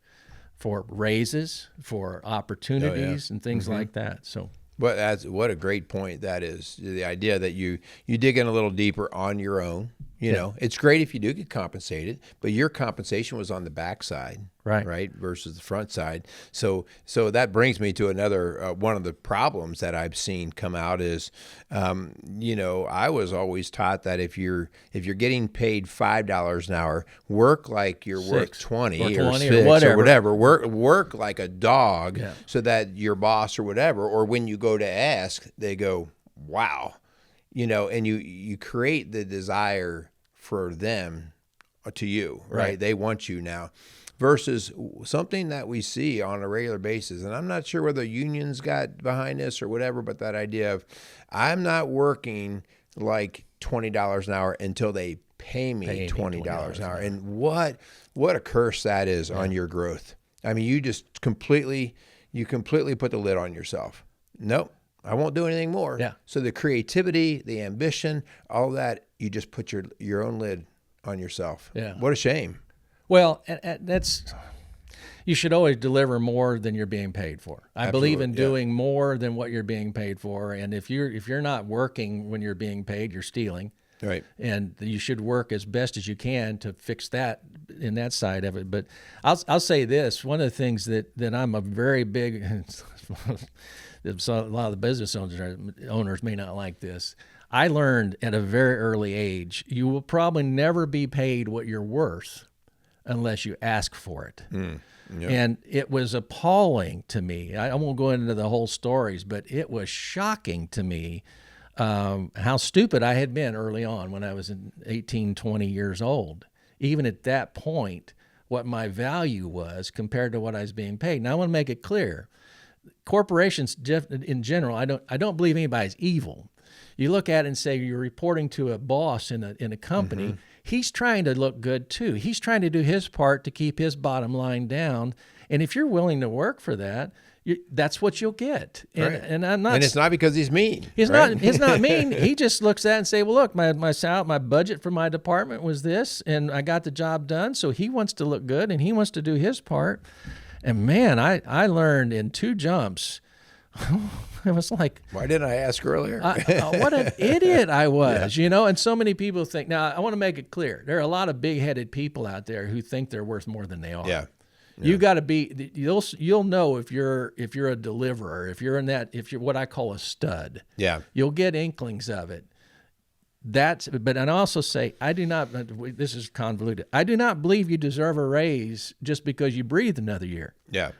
Speaker 2: for raises, for opportunities and things like that. So,
Speaker 1: but what a great point that is. The idea that you dig in a little deeper on your own, You know, it's great if you do get compensated, but your compensation was on the backside, right, versus the front side. So that brings me to another one of the problems that I've seen come out is, you know, I was always taught that if you're getting paid $5 an hour, work like you're worth 20 or 6 or whatever. Work like a dog, so that your boss or whatever, or when you go to ask, they go, wow. You know, and you create the desire for them to you, right? They want you now, versus something that we see on a regular basis. And I'm not sure whether unions got behind this or whatever, but that idea of I'm not working like $20 an hour until they pay me $20 an hour. And what a curse that is on your growth. I mean, you just completely put the lid on yourself. Nope. I won't do anything more.
Speaker 2: Yeah.
Speaker 1: So the creativity, the ambition, all that, you just put your own lid on yourself.
Speaker 2: Yeah.
Speaker 1: What a shame.
Speaker 2: Well, you should always deliver more than you're being paid for. I believe in doing more than what you're being paid for. And if you're not working when you're being paid, you're stealing.
Speaker 1: Right.
Speaker 2: And you should work as best as you can to fix that in that side of it. But I'll say this, one of the things that I'm a very big so a lot of the business owners may not like this. I learned at a very early age, you will probably never be paid what you're worth unless you ask for it. And it was appalling to me. I won't go into the whole stories, but it was shocking to me how stupid I had been early on when I was 18, 20 years old. Even at that point, what my value was compared to what I was being paid. Now I want to make it clear. Corporations in general, I don't believe anybody's evil. You look at it and say you're reporting to a boss in a company. He's trying to look good too. He's trying to do his part to keep his bottom line down. And if you're willing to work for that, that's what you'll get. And I'm not.
Speaker 1: And it's not because he's mean.
Speaker 2: He's not mean. He just looks at it and say, well, look, my budget for my department was this, and I got the job done. So he wants to look good, and he wants to do his part. And man, I learned in 2 jumps. I was like,
Speaker 1: why didn't I ask earlier?
Speaker 2: What an idiot I was, you know? And so many people think, now I want to make it clear. There are a lot of big-headed people out there who think they're worth more than they are.
Speaker 1: Yeah.
Speaker 2: You got to be, you'll know if you're a deliverer, if you're what I call a stud.
Speaker 1: Yeah.
Speaker 2: You'll get inklings of it. But I also say, this is convoluted. I do not believe you deserve a raise just because you breathe another year.
Speaker 1: Yeah.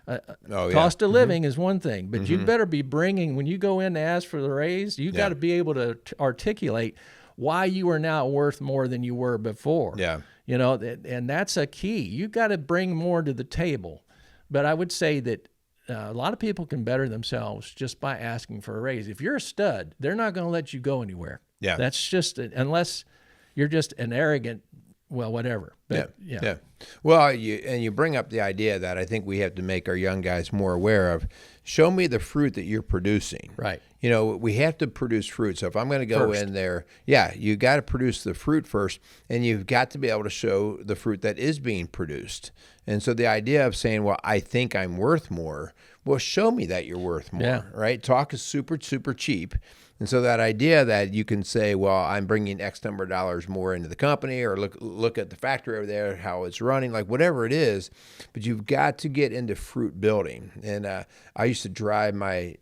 Speaker 2: Cost of living is one thing, but you better be bringing, when you go in to ask for the raise, you got to be able to articulate why you are now worth more than you were before.
Speaker 1: Yeah.
Speaker 2: You know, and that's a key. You got to bring more to the table. But I would say that a lot of people can better themselves just by asking for a raise. If you're a stud, they're not going to let you go anywhere.
Speaker 1: Yeah.
Speaker 2: That's just, unless you're just an arrogant, well, whatever. But,
Speaker 1: yeah. Well, you bring up the idea that I think we have to make our young guys more aware of. Show me the fruit that you're producing.
Speaker 2: Right.
Speaker 1: You know, we have to produce fruit. So if I'm going to go in there, you got to produce the fruit first, and you've got to be able to show the fruit that is being produced. And so the idea of saying, well, I think I'm worth more, well, show me that you're worth more, right? Talk is super, super cheap. And so that idea that you can say, well, I'm bringing X number of dollars more into the company, or look at the factory over there, how it's running, like whatever it is, but you've got to get into fruit building. And I used to drive my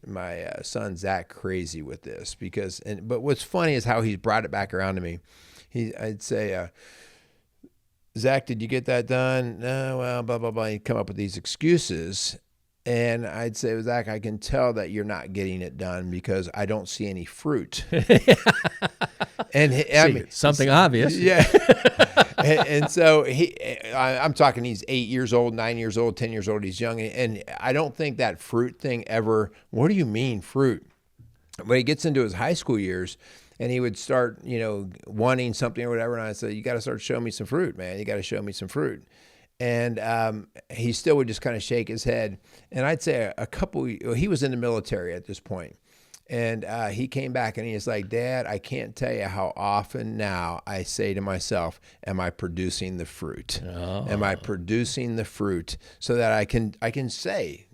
Speaker 1: son Zach crazy with this but what's funny is how he's brought it back around to me. I'd say, Zach, did you get that done? No, well, blah, blah, blah. He'd come up with these excuses. And I'd say, Zach, I can tell that you're not getting it done because I don't see any fruit. And
Speaker 2: something obvious.
Speaker 1: Yeah. and so I'm talking, he's 8 years old, 9 years old, 10 years old. He's young. And I don't think that fruit thing ever, what do you mean fruit? When he gets into his high school years, and he would start, wanting something or whatever. And I said, you got to start showing me some fruit, man. You got to show me some fruit. And he still would just kind of shake his head. And I'd say he was in the military at this point. And he came back and he's like, Dad, I can't tell you how often now I say to myself, am I producing the fruit? Am I producing the fruit so that I can say,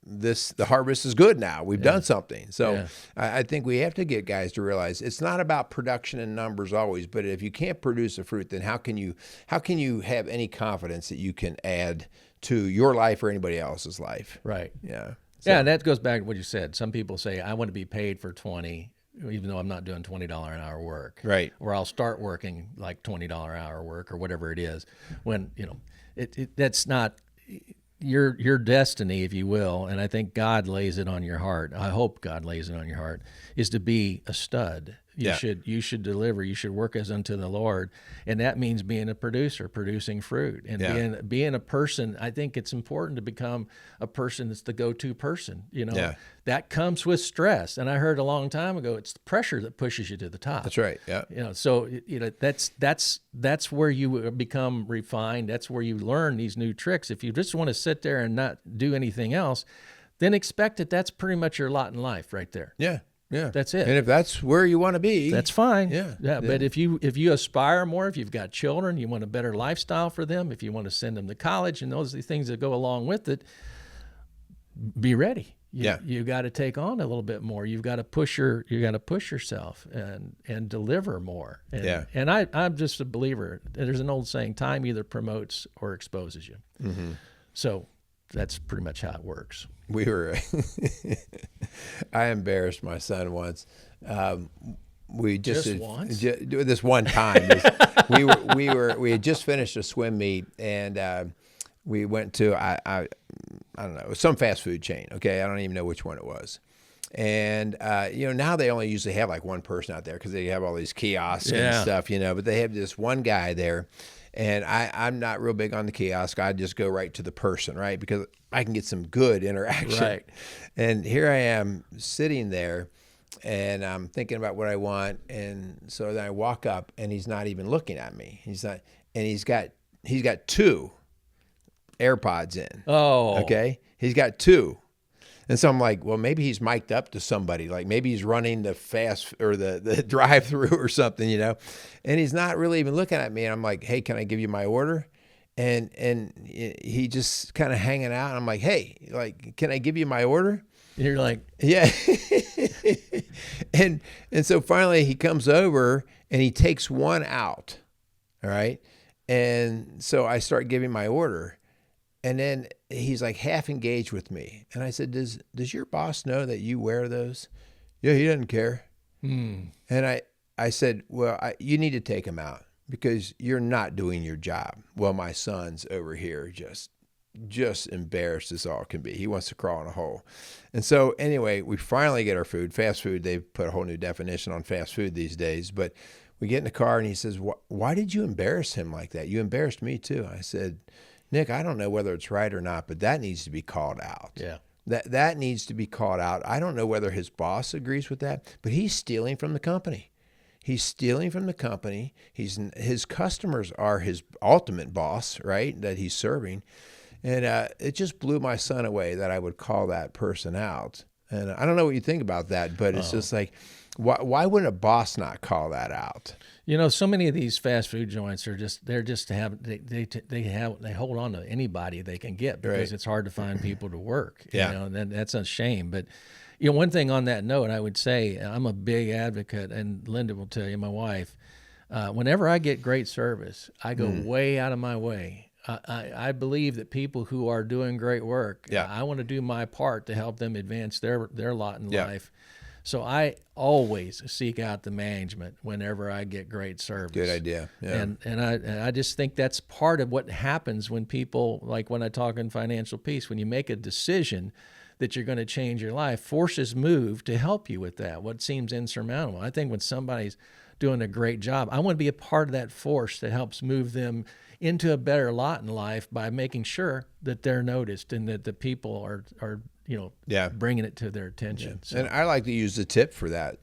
Speaker 1: the harvest is good now. We've done something. So
Speaker 2: Yeah.
Speaker 1: I think we have to get guys to realize it's not about production and numbers always, but if you can't produce a fruit, then how can you have any confidence that you can add to your life or anybody else's life?
Speaker 2: Right.
Speaker 1: Yeah.
Speaker 2: Yeah, and that goes back to what you said. Some people say, I want to be paid for 20, even though I'm not doing $20 an hour work.
Speaker 1: Right.
Speaker 2: Or I'll start working like $20 an hour work or whatever it is. When, that's not your destiny, if you will, and I think God lays it on your heart. I hope God lays it on your heart, is to be a stud. You should deliver. You should work as unto the Lord, and that means being a producer, producing fruit, and being a person. I think it's important to become a person that's the go-to person. That comes with stress. And I heard a long time ago, it's the pressure that pushes you to the top.
Speaker 1: That's right. Yeah.
Speaker 2: So that's where you become refined. That's where you learn these new tricks. If you just want to sit there and not do anything else, then expect that that's pretty much your lot in life right there.
Speaker 1: Yeah. Yeah,
Speaker 2: that's it.
Speaker 1: And if that's where you want to be,
Speaker 2: that's fine.
Speaker 1: Yeah.
Speaker 2: But if you aspire more, if you've got children, you want a better lifestyle for them, if you want to send them to college, and those are the things that go along with it, be ready. You got to take on a little bit more. You've got to push yourself and deliver more. And I'm just a believer. There's an old saying: time either promotes or exposes you. Mm-hmm. So that's pretty much how it works.
Speaker 1: I embarrassed my son once. We just
Speaker 2: once?
Speaker 1: This one time. We had just finished a swim meet, and we went to I don't know, some fast food chain. Okay, I don't even know which one it was. And now they only usually have like one person out there because they have all these kiosks and stuff. But they have this one guy there. And I'm not real big on the kiosk. I just go right to the person, right? Because I can get some good interaction.
Speaker 2: Right.
Speaker 1: And here I am sitting there, and I'm thinking about what I want. And so then I walk up, and he's not even looking at me. He's not, and he's got 2 AirPods in.
Speaker 2: Oh.
Speaker 1: Okay. He's got 2. And so I'm like, well, maybe he's mic'd up to somebody. Like maybe he's running the fast or the drive-through or something, And he's not really even looking at me. And I'm like, hey, can I give you my order? And he just kind of hanging out. And I'm like, hey, like, can I give you my order?
Speaker 2: And you're like,
Speaker 1: yeah. and so finally he comes over and he takes one out. All right. And so I start giving my order. And then he's like half engaged with me. And I said, does your boss know that you wear those? Yeah, he doesn't care. And I said, well, you need to take him out because you're not doing your job. Well, my son's over here just embarrassed as all can be. He wants to crawl in a hole. And so anyway, we finally get our food. Fast food, they've put a whole new definition on fast food these days. But we get in the car and he says, why did you embarrass him like that? You embarrassed me too. I said, Nick, I don't know whether it's right or not, but that needs to be called out.
Speaker 2: Yeah.
Speaker 1: That needs to be called out. I don't know whether his boss agrees with that, but he's stealing from the company. He's stealing from the company. His customers are his ultimate boss, right, that he's serving. And it just blew my son away that I would call that person out. And I don't know what you think about that, but it's just like, why wouldn't a boss not call that out?
Speaker 2: So many of these fast food joints are they hold on to anybody they can get because it's hard to find people to work. And that's a shame. But one thing on that note, I would say I'm a big advocate, and Linda will tell you, my wife, whenever I get great service, I go way out of my way. I believe that people who are doing great work, I want to do my part to help them advance their lot in life. So I always seek out the management whenever I get great service.
Speaker 1: Good idea. Yeah.
Speaker 2: And I just think that's part of what happens when people, like when I talk in financial peace, when you make a decision that you're going to change your life, forces move to help you with that, what seems insurmountable. I think when somebody's doing a great job, I want to be a part of that force that helps move them into a better lot in life by making sure that they're noticed and that the people are bringing it to their attention.
Speaker 1: Yeah. So. And I like to use the tip for that.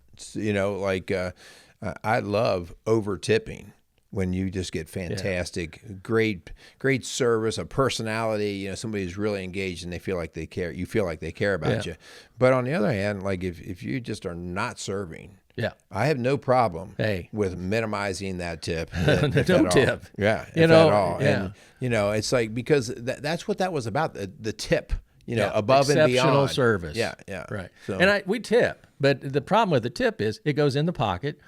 Speaker 1: I love over tipping when you just get fantastic, great service, a personality, somebody who's really engaged and they feel like they care. You feel like they care about you. But on the other hand, like if you just are not serving, I have no problem with minimizing that tip.
Speaker 2: No tip.
Speaker 1: Yeah, if at all. And, it's like, because that's what that was about, the tip. above and beyond.
Speaker 2: Exceptional service.
Speaker 1: Yeah, yeah.
Speaker 2: Right.
Speaker 1: So,
Speaker 2: And we tip, but the problem with the tip is it goes in the pocket.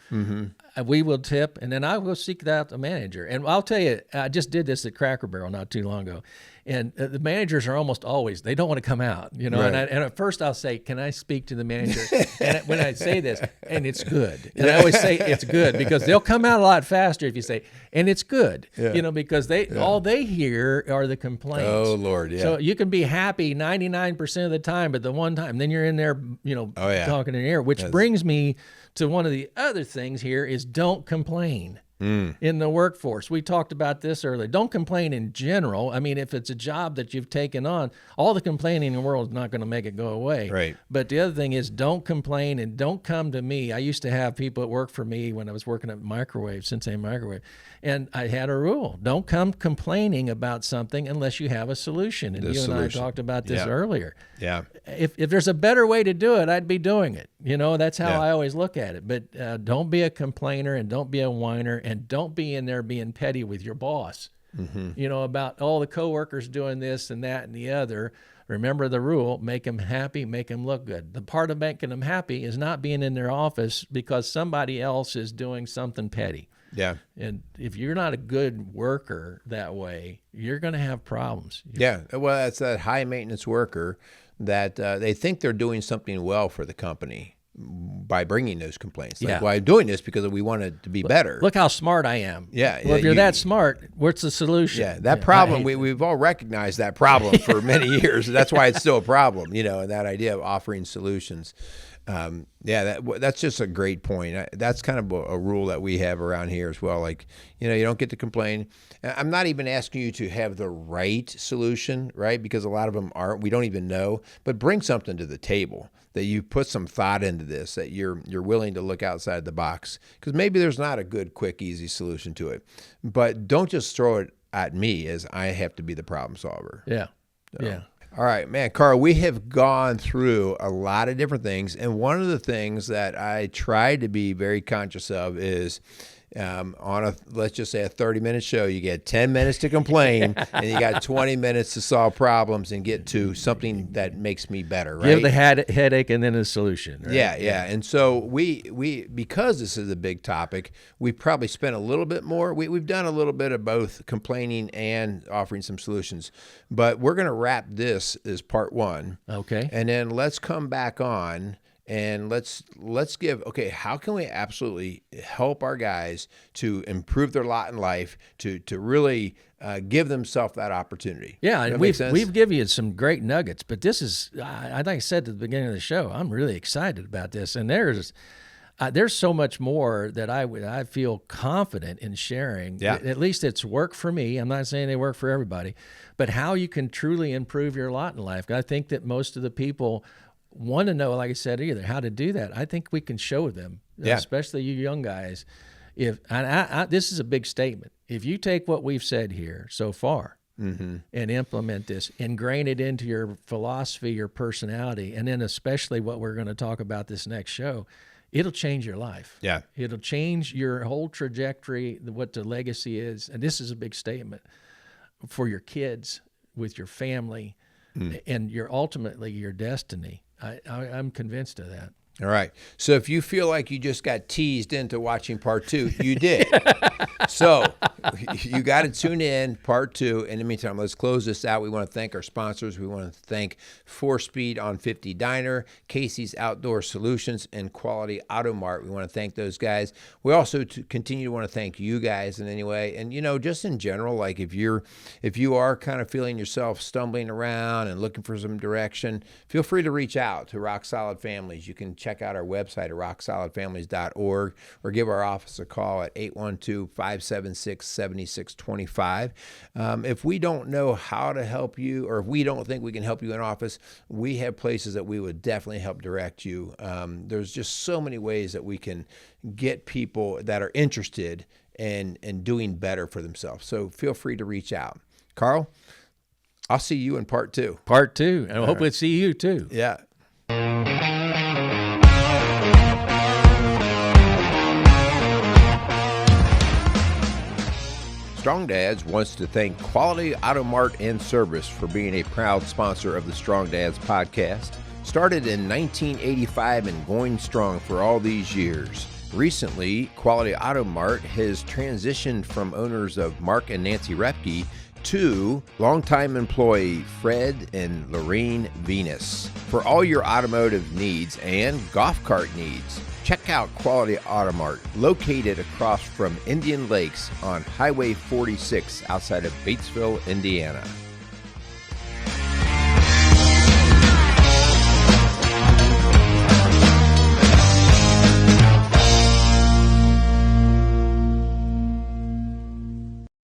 Speaker 2: We will tip, and then I will seek out the manager. And I'll tell you, I just did this at Cracker Barrel not too long ago. And the managers are almost always, they don't want to come out, Right. And at first I'll say, can I speak to the manager? And when I say this, and it's good. And I always say it's good because they'll come out a lot faster if you say, and it's good, because all they hear are the complaints.
Speaker 1: Oh, Lord, yeah.
Speaker 2: So you can be happy 99% of the time, but the one time, then you're in there, talking in the air, which brings me to one of the other things here is don't complain. In the workforce. We talked about this earlier. Don't complain in general. I mean, if it's a job that you've taken on, all the complaining in the world is not going to make it go away.
Speaker 1: Right.
Speaker 2: But the other thing is don't complain and don't come to me. I used to have people that work for me when I was working at Cincinnati Microwave, and I had a rule. Don't come complaining about something unless you have a solution. And you and I talked about this earlier.
Speaker 1: Yeah.
Speaker 2: If there's a better way to do it, I'd be doing it. That's how I always look at it. But don't be a complainer and don't be a whiner and don't be in there being petty with your boss, about all the coworkers doing this and that and the other. Remember the rule, make them happy, make them look good. The part of making them happy is not being in their office because somebody else is doing something petty.
Speaker 1: Yeah.
Speaker 2: And if you're not a good worker that way, you're going to have problems.
Speaker 1: Yeah. Well, that's that high maintenance worker that they think they're doing something well for the company by bringing those complaints. Like, well, I'm doing this because we want it to be better.
Speaker 2: Look how smart I am.
Speaker 1: Yeah.
Speaker 2: Well, if you're that smart, what's the solution?
Speaker 1: Yeah. That problem, we've all recognized that problem for many years. That's why it's still a problem, and that idea of offering solutions. That's just a great point. That's kind of a rule that we have around here as well. Like, you don't get to complain. I'm not even asking you to have the right solution, right? Because a lot of them aren't. We don't even know. But bring something to the table that you put some thought into this, that you're willing to look outside the box. Because maybe there's not a good, quick, easy solution to it. But don't just throw it at me as I have to be the problem solver.
Speaker 2: Yeah.
Speaker 1: So.
Speaker 2: Yeah.
Speaker 1: All right, man, Carl, we have gone through a lot of different things. And one of the things that I try to be very conscious of is on let's just say a 30-minute show, you get 10 minutes to complain and you got 20 minutes to solve problems and get to something that makes me better, right?
Speaker 2: Give the headache and then a solution. Right?
Speaker 1: Yeah. And so we because this is a big topic, we probably spent a little bit more. We've done a little bit of both complaining and offering some solutions, but we're going to wrap this as part one.
Speaker 2: Okay.
Speaker 1: And then let's come back on. And let's give, how can we absolutely help our guys to improve their lot in life, to really give themselves that opportory?
Speaker 2: Yeah, and we've given you some great nuggets, but this is, I think I said at the beginning of the show, I'm really excited about this. And there's so much more that I feel confident in sharing.
Speaker 1: Yeah.
Speaker 2: At least it's worked for me. I'm not saying they work for everybody, but how you can truly improve your lot in life. I think that most of the people want to know, like I said, either how to do that. I think we can show them, especially you young guys. This is a big statement. If you take what we've said here so far and implement this, ingrain it into your philosophy, your personality, and then especially what we're going to talk about this next show, it'll change your life. Yeah. It'll change your whole trajectory, what the legacy is. And this is a big statement for your kids, with your family, and ultimately your destiny. I'm convinced of that.
Speaker 1: All right. So if you feel like you just got teased into watching part two, you did. So you got to tune in part two. In the meantime, let's close this out. We want to thank our sponsors. We want to thank 4Speed on 50 Diner, Casey's Outdoor Solutions, and Quality Auto Mart. We want to thank those guys. We also continue to want to thank you guys in any way. And, just in general, like if you are kind of feeling yourself stumbling around and looking for some direction, feel free to reach out to Rock Solid Families. You can check out our website at rocksolidfamilies.org or give our office a call at 812-576-7625. If we don't know how to help you, or if we don't think we can help you in office, we have places that we would definitely help direct you. There's just so many ways that we can get people that are interested in doing better for themselves. So feel free to reach out. Carl, I'll see you in part two.
Speaker 2: Part two. And I hope we'll see you too.
Speaker 1: Yeah. Strong Dads wants to thank Quality Auto Mart and Service for being a proud sponsor of the Strong Dads podcast. Started in 1985 and going strong for all these years. Recently, Quality Auto Mart has transitioned from owners of Mark and Nancy Repke to longtime employee Fred and Lorraine Venus. For all your automotive needs and golf cart needs, check out Quality Auto Mart, located across from Indian Lakes on Highway 46 outside of Batesville, Indiana.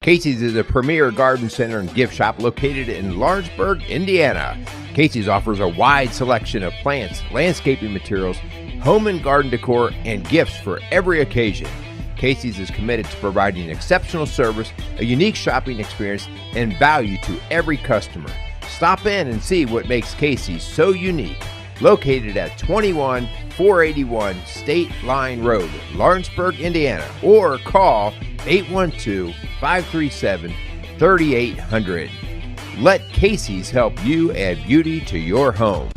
Speaker 1: Casey's is a premier garden center and gift shop located in Lawrenceburg, Indiana. Casey's offers a wide selection of plants, landscaping materials, home and garden decor, and gifts for every occasion. Casey's is committed to providing exceptional service, a unique shopping experience, and value to every customer. Stop in and see what makes Casey's so unique. Located at 21481 State Line Road, Lawrenceburg, Indiana, or call 812-537-3800. Let Casey's help you add beauty to your home.